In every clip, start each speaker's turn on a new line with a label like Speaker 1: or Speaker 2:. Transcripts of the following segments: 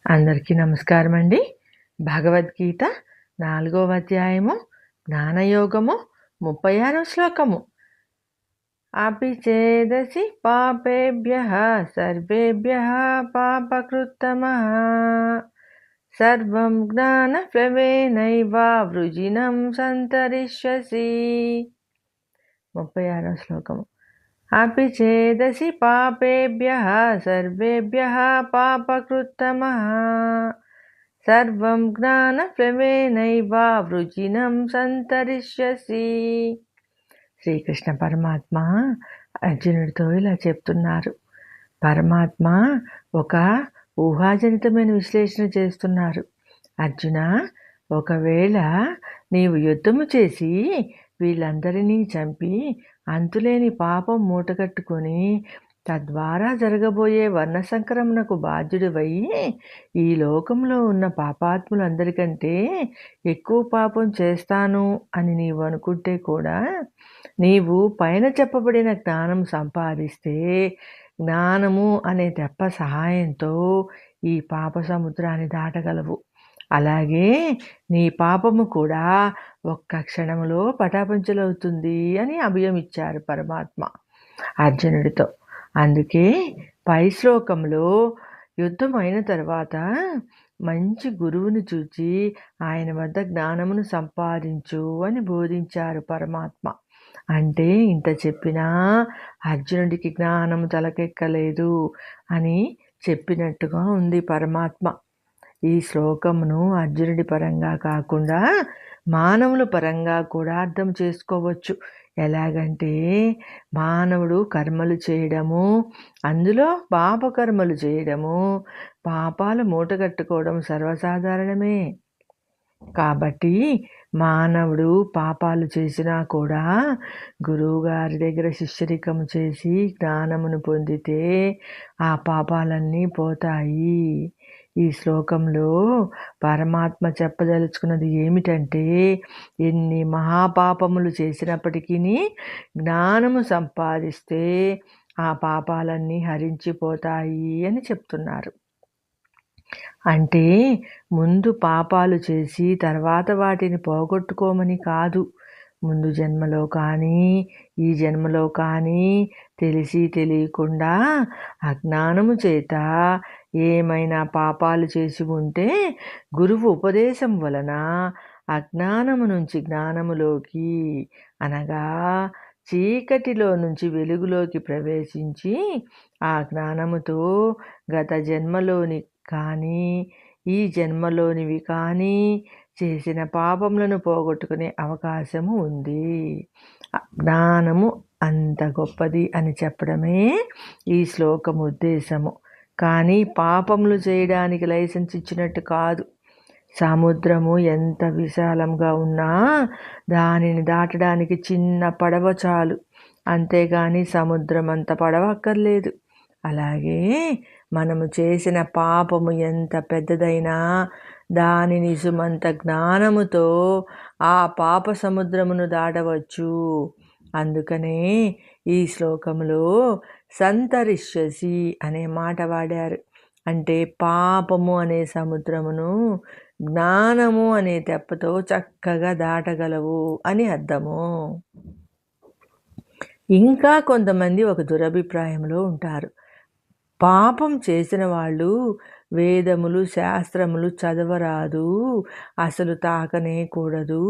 Speaker 1: అందరికీ నమస్కారం అండి. భగవద్గీత 4వ అధ్యాయము జ్ఞానయోగము 36వ శ్లోకము. అపి చేదసి పాపేభ్యః సర్వేభ్యః పాపకృత్తమః సర్వం జ్ఞానప్లవేనైవ వృజినం సంతరిష్యసి. 36వ శ్లోకము. అపి చేదసి పాపేభ్యః సర్వేభ్యః పాపకృత్తమః సర్వం జ్ఞానప్లవేనైవ వృజినం సంతరిష్యసి. శ్రీకృష్ణ పరమాత్మ అర్జునుడితో ఇలా చెప్తున్నారు. పరమాత్మ ఒక ఊహాజనితమైన విశ్లేషణ చేస్తున్నారు. అర్జున, ఒకవేళ నీవు యుద్ధము చేసి వీళ్ళందరినీ చంపి అంతులేని పాపం మూటగట్టుకొని తద్వారా జరగబోయే వర్ణ సంక్రమణకు బాధ్యుడివై ఈ లోకంలో ఉన్న పాపాత్ములందరికంటే ఎక్కువ పాపం చేస్తాను అని నీవు అనుకుంటే కూడా నీవు పైన చెప్పబడిన జ్ఞానం సంపాదిస్తే జ్ఞానము అనే తెప్ప సహాయంతో ఈ పాప సముద్రాన్ని దాటగలవు. అలాగే నీ పాపము కూడా ఒక్క క్షణంలో పటాపంచలవుతుంది అని అభయం ఇచ్చారు పరమాత్మ అర్జునుడితో. అందుకే పై శ్లోకంలో యుద్ధం అయిన తర్వాత మంచి గురువుని చూచి ఆయన వద్ద జ్ఞానమును సంపాదించు అని బోధించారు పరమాత్మ. అంటే ఇంత చెప్పినా అర్జునుడికి జ్ఞానము తలకెక్కలేదు అని చెప్పినట్టుగా ఉంది పరమాత్మ. ఈ శ్లోకమును అర్జునుడి పరంగా కాకుండా మానవుల పరంగా కూడా అర్థం చేసుకోవచ్చు. ఎలాగంటే మానవుడు కర్మలు చేయడము, అందులో పాపకర్మలు చేయడము, పాపాలు మూటగట్టుకోవడం సర్వసాధారణమే. కాబట్టి మానవుడు పాపాలు చేసినా కూడా గురువుగారి దగ్గర శిష్యరికము చేసి జ్ఞానమును పొందితే ఆ పాపాలన్నీ పోతాయి. ఈ శ్లోకంలో పరమాత్మ చెప్పదలుచుకున్నది ఏమిటంటే, ఎన్ని మహాపాపములు చేసినప్పటికీ జ్ఞానము సంపాదిస్తే ఆ పాపాలన్నీ హరించిపోతాయి అని చెప్తున్నారు. అంటే ముందు పాపాలు చేసి తర్వాత వాటిని పోగొట్టుకోమని కాదు. ముందు జన్మలో కానీ ఈ జన్మలో కానీ తెలిసి తెలియకుండా అజ్ఞానము చేత ఏమైనా పాపాలు చేసి ఉంటే గురువు ఉపదేశం వలన అజ్ఞానము నుంచి జ్ఞానములోకి, అనగా చీకటిలో నుంచి వెలుగులోకి ప్రవేశించి ఆ జ్ఞానముతో గత జన్మలోని కానీ ఈ జన్మలోనివి కానీ చేసిన పాపములను పోగొట్టుకునే అవకాశము ఉంది. జ్ఞానము అంత గొప్పది అని చెప్పడమే ఈ శ్లోకం ఉద్దేశము. కానీ పాపములు చేయడానికి లైసెన్స్ ఇచ్చినట్టు కాదు. సముద్రము ఎంత విశాలంగా ఉన్నా దానిని దాటడానికి చిన్న పడవ చాలు, అంతేగాని సముద్రం అంత పడవ అక్కర్లేదు. అలాగే మనము చేసిన పాపము ఎంత పెద్దదైనా దానిని సుమంత జ్ఞానముతో ఆ పాప సముద్రమును దాటవచ్చు. అందుకనే ఈ శ్లోకంలో సంతరిష్యసి అనే మాట వాడారు. అంటే పాపము అనే సముద్రమును జ్ఞానము అనే తెప్పతో చక్కగా దాటగలవు అని అర్థము. ఇంకా కొంతమంది ఒక దురభిప్రాయంలో ఉంటారు. పాపం చేసిన వాళ్ళు వేదములు శాస్త్రములు చదవరాదు, అసలు తాకనే కూడదు,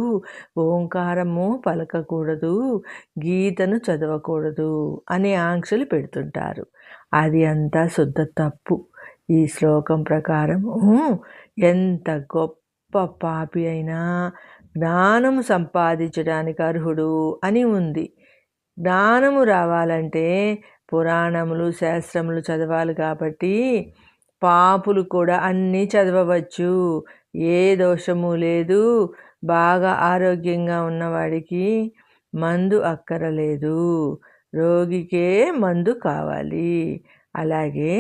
Speaker 1: ఓంకారము పలకకూడదు, గీతను చదవకూడదు అనే ఆంక్షలు పెడుతుంటారు. అది అంతా శుద్ధ తప్పు. ఈ శ్లోకం ప్రకారము ఎంత గొప్ప పాపి అయినా జ్ఞానము సంపాదించడానికి అర్హుడు అని ఉంది. జ్ఞానము రావాలంటే పురాణములు శాస్త్రములు చదవాలి. కాబట్టి పాపులు కూడా అన్నీ చదవవచ్చు, ఏ దోషము లేదు. బాగా ఆరోగ్యంగా ఉన్నవాడికి మందు అక్కరలేదు, రోగికే మందు కావాలి. అలాగే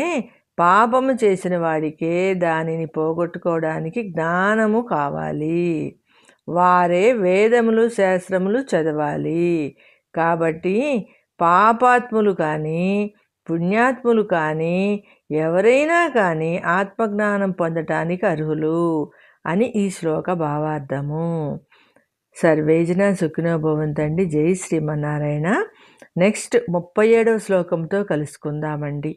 Speaker 1: పాపము చేసిన వాడికే దానిని పోగొట్టుకోవడానికి జ్ఞానము కావాలి. వారే వేదములు శాస్త్రములు చదవాలి. కాబట్టి పాపాత్ములు కానీ పుణ్యాత్ములు కానీ ఎవరైనా కానీ ఆత్మజ్ఞానం పొందటానికి అర్హులు అని ఈ శ్లోక భావార్థము. సర్వే జనా సుఖినో భవంతండి. జై శ్రీమన్నారాయణ. నెక్స్ట్ 37వ శ్లోకంతో కలుసుకుందామండి.